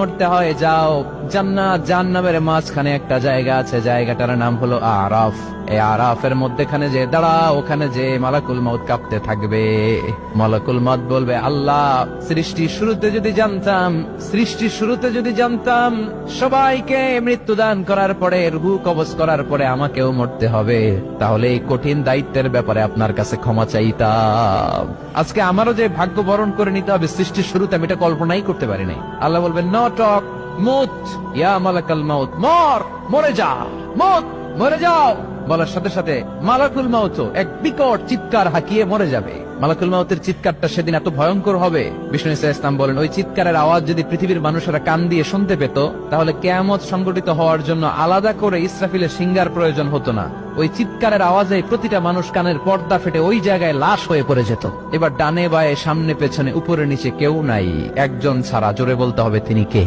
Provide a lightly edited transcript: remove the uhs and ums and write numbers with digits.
মরতে হয় যাও, জান্নাত জাহান্নামের মাঝখানে একটা জায়গা আছে, জায়গাটার নাম হলো আরাফ। এই আরাফের মধ্যখানে যে দাঁড়া, ওখানে যে মালাকুল মউত কাঁপতে থাকবে। মালাকুল মউত বলবে, আল্লাহ সৃষ্টির শুরুতে যদি জানতাম সবাইকে মৃত্যুদান করার পরে, রূহ কবজ করার পরে আমাকেও মরতে হবে, তাহলে এই কঠিন দায়িত্বের ব্যাপারে আপনার কাছে ক্ষমা চাইতাম। আজকে আমারও যে ভাগ্য বরণ করে নিতে হবে সৃষ্টির শুরুতে, আমি এটা কল্পনাই করতে পারি নাই। আল্লাহ বলবেন, নো টক মুত ইয়া মালাকুল মউত, মরে যা, মরে যাও। বলার সাথে সাথে মালাকুল মউত এক বিকট চিৎকার হাঁকিয়ে মরে যাবে। মালাকুল মউতের চিৎকারটা সেদিন এত ভয়ঙ্কর হবে, বিষ্ণু ইসলাম বলেন, ওই চিৎকারের আওয়াজ যদি পৃথিবীর মানুষেরা কান দিয়ে শুনতে পেত, তাহলে কিয়ামত সংগঠিত হওয়ার জন্য আলাদা করে ইসরাফিলের সিঙ্গার প্রয়োজন হতো না। ওই চিৎকারের আওয়াজে প্রতিটা মানুষ কানের পর্দা ফেটে ওই জায়গায় লাশ হয়ে পড়ে যেত। এবার ডানে বায়ে সামনে পেছনে উপরে নিচে কেউ নাই, একজন ছাড়া। জোরে বলতে হবে, তিনি কে?